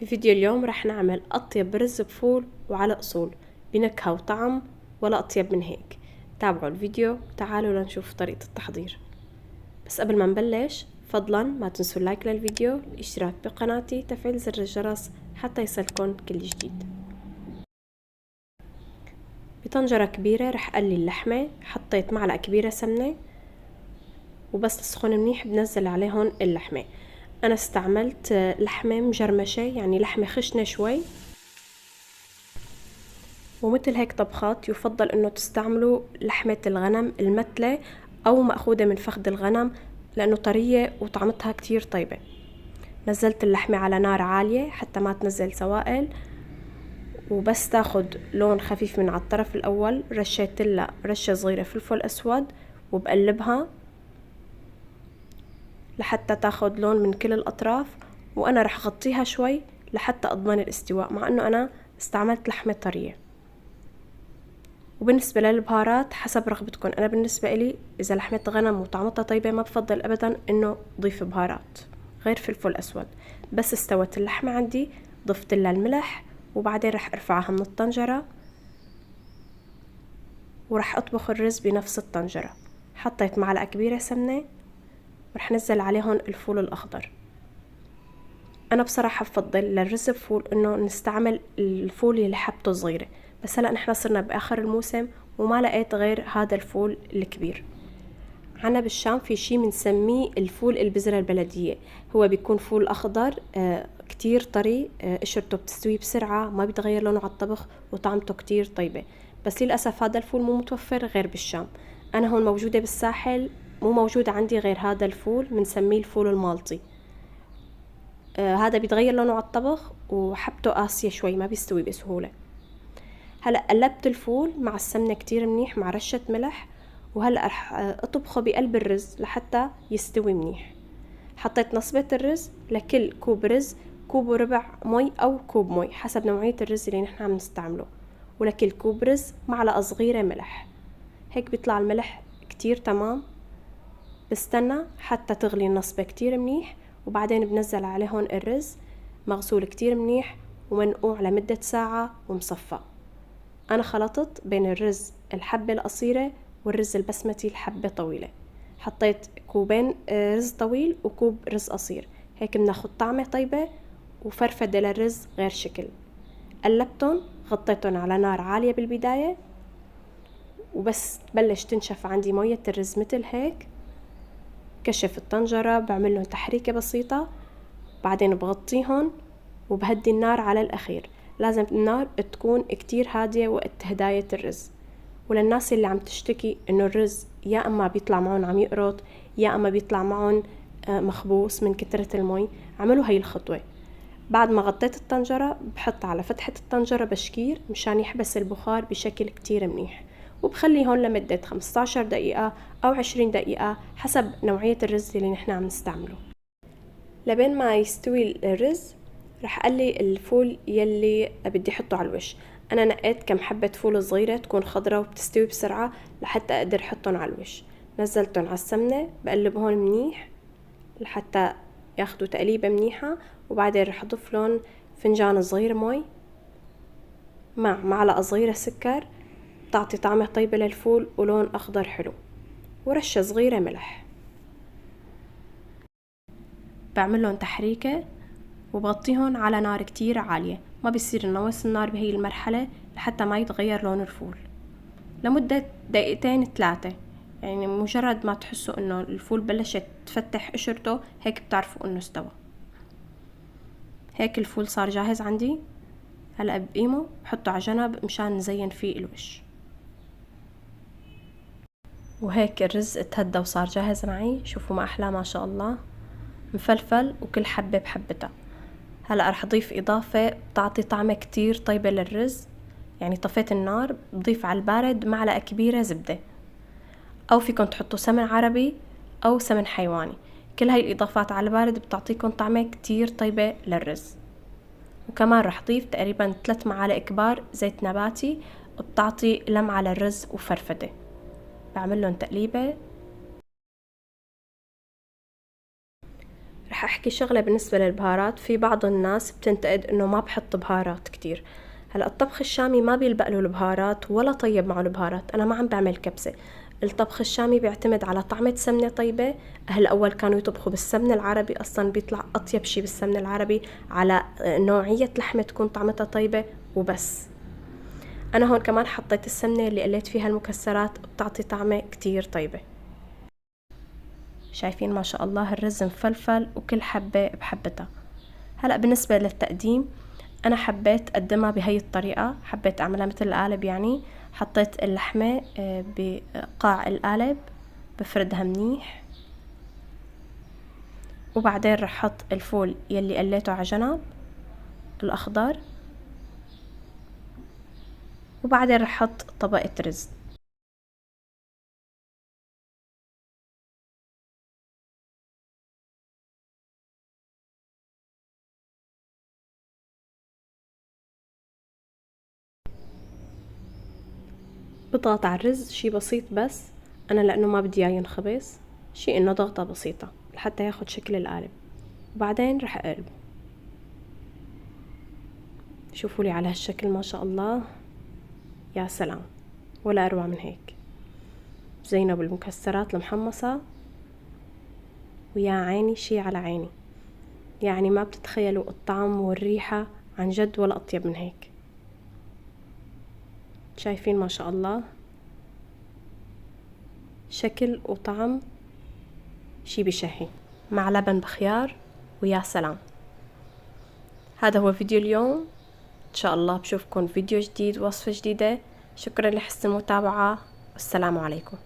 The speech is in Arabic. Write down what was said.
بفيديو اليوم رح نعمل أطيب رز بفول وعلى أصول بنكهة وطعم ولا أطيب من هيك. تابعوا الفيديو وتعالوا لنشوف طريقة التحضير. بس قبل ما نبلش فضلا ما تنسوا اللايك للفيديو، الاشتراك بقناتي، تفعيل زر الجرس حتى يصلكن كل جديد. بطنجرة كبيرة رح قلي اللحمة، حطيت معلقة كبيرة سمنة وبس تسخن منيح بنزل عليهن اللحمة. أنا استعملت لحمة مجرمشة، يعني لحمة خشنة شوي، ومثل هيك طبخات يفضل انه تستعملوا لحمة الغنم المتلة او مأخوذة من فخذ الغنم لانه طرية وطعمتها كتير طيبة. نزلت اللحمة على نار عالية حتى ما تنزل سوائل، وبس تاخد لون خفيف من على الطرف الاول رشيت لها رشة صغيرة فلفل اسود وبقلبها لحتى تاخد لون من كل الاطراف. وانا رح اغطيها شوي لحتى اضمن الاستواء، مع انه انا استعملت لحمة طرية. وبالنسبة للبهارات حسب رغبتكم. أنا بالنسبة إلي إذا لحمة غنم وطعمتها طيبة ما بفضل أبدا إنه ضيف بهارات غير فلفل أسود. بس استوت اللحمة عندي ضفت لها الملح، وبعدين رح أرفعها من الطنجرة ورح أطبخ الرز بنفس الطنجرة. حطيت معلقة كبيرة سمنة ورح نزل عليهم الفول الأخضر. أنا بصراحة بفضل للرز بفول إنه نستعمل الفول اللي حبته صغيرة، بس هلأ نحنا صرنا بآخر الموسم وما لقيت غير هذا الفول الكبير. عنا بالشام في شي بنسميه الفول البذرة البلدية، هو بيكون فول أخضر كتير طري، قشرته بتستوي بسرعة، ما بيتغير لونه على الطبخ وطعمته كتير طيبة. بس للأسف هذا الفول مو متوفر غير بالشام. أنا هون موجودة بالساحل، مو موجود عندي غير هذا الفول، بنسميه الفول المالطي. هذا بيتغير لونه على الطبخ وحبته قاسية شوي ما بيستوي بسهولة. هلأ قلبت الفول مع السمنة كتير منيح مع رشة ملح، وهلأ رح اطبخه بقلب الرز لحتى يستوي منيح. حطيت نصبة الرز، لكل كوب رز كوب وربع مي او كوب مي حسب نوعية الرز اللي نحن عم نستعمله، ولكل كوب رز معلقة صغيرة ملح. هيك بيطلع الملح كتير تمام. بستنى حتى تغلي النصبة كتير منيح، وبعدين بنزل عليهون الرز مغسول كتير منيح ومنقوع لمدة ساعة ومصفى. أنا خلطت بين الرز الحبة القصيرة والرز البسمتي الحبة طويلة. حطيت كوبين رز طويل وكوب رز قصير، هيك بناخد طعمة طيبة وفرفدة للرز غير شكل. قلبتن غطيتن على نار عالية بالبداية، وبس تبلش تنشف عندي موية الرز مثل هيك كشف الطنجرة، بعملن تحريكة بسيطة، بعدين بغطيهن وبهدي النار على الأخير. لازم النار تكون كتير هادية وقت هداية الرز. وللناس اللي عم تشتكي انه الرز يا اما بيطلع معهم عم يقرط يا اما بيطلع معهم مخبوص من كترة المي، عملوا هاي الخطوة. بعد ما غطيت الطنجرة بحط على فتحة الطنجرة بشكير مشان يحبس البخار بشكل كتير منيح، وبخلي هون لمدة 15 دقيقة أو 20 دقيقة حسب نوعية الرز اللي نحن عم نستعمله. لبين ما يستوي الرز رح قلي الفول يلي بدي احطه على الوش. انا نقيت كم حبة فول صغيرة تكون خضرة وبتستوي بسرعة لحتى اقدر احطهم على الوش. نزلتهم على السمنة بقلبهم منيح لحتى ياخدوا تقليبة منيحة، وبعدين رح اضيف لهم فنجان صغير مي مع معلقة صغيرة سكر تعطي طعمة طيبة للفول ولون اخضر حلو، ورشة صغيرة ملح. بعملهم تحريكة وبغطيهم على نار كتير عالية، ما بيصير نوصل النار بهي المرحلة لحتى ما يتغير لون الفول، لمدة دقيقتين 3. يعني مجرد ما تحسوا انه الفول بلشت تفتح قشرته هيك بتعرفوا انه استوى. هيك الفول صار جاهز عندي. هلأ بقيمه بحطه على جنب مشان نزين فيه الوش. وهيك الرز اتهدى وصار جاهز معي. شوفوا ما احلاه ما شاء الله، مفلفل وكل حبة بحبتها. هلأ رح اضيف اضافة بتعطي طعمة كتير طيبة للرز. يعني طفيت النار، بضيف على البارد معلقة كبيرة زبدة، او فيكن تحطوا سمن عربي او سمن حيواني. كل هاي الاضافات على البارد بتعطيكم طعمة كتير طيبة للرز. وكمان رح ضيف تقريبا 3 معالق كبار زيت نباتي، بتعطي لمعة للرز وفرفدة. بعملن تقليبة. رح رح احكي شغلة بالنسبة للبهارات. في بعض الناس بتنتقد انه ما بحط بهارات كتير. هلا الطبخ الشامي ما بيلبق له البهارات ولا طيب معه البهارات. انا ما عم بعمل كبسة. الطبخ الشامي بيعتمد على طعمة سمنة طيبة. اهل الاول كانوا يطبخوا بالسمن العربي، اصلا بيطلع اطيب شي بالسمن العربي، على نوعية لحمة تكون طعمتها طيبة وبس. انا هون كمان حطيت السمنة اللي قليت فيها المكسرات، بتعطي طعمة كتير طيبة. شايفين ما شاء الله الرز مفلفل وكل حبة بحبتها. هلأ بالنسبة للتقديم، أنا حبيت أقدمها بهي الطريقة، حبيت أعملها مثل القالب. يعني حطيت اللحمة بقاع القالب، بفردها منيح، وبعدين رح حط الفول يلي قليته على جنب الأخضر، وبعدين رح حط طبقة رز. بضغط على الرز شي بسيط، بس أنا لأنه ما بدي إياه ينخبز، شي إنه ضغطة بسيطة لحتى ياخد شكل القالب، وبعدين رح أقلبه. شوفوا لي على هالشكل ما شاء الله، يا سلام، ولا أروع من هيك. زينة بالمكسرات المحمصة، ويا عيني شي على عيني، يعني ما بتتخيلوا الطعم والريحة، عن جد ولا أطيب من هيك. شايفين ما شاء الله شكل وطعم شي بشهي، مع لبن بخيار، ويا سلام. هذا هو فيديو اليوم، إن شاء الله بشوفكم فيديو جديد، وصفة جديدة. شكرا لحسن المتابعة، والسلام عليكم.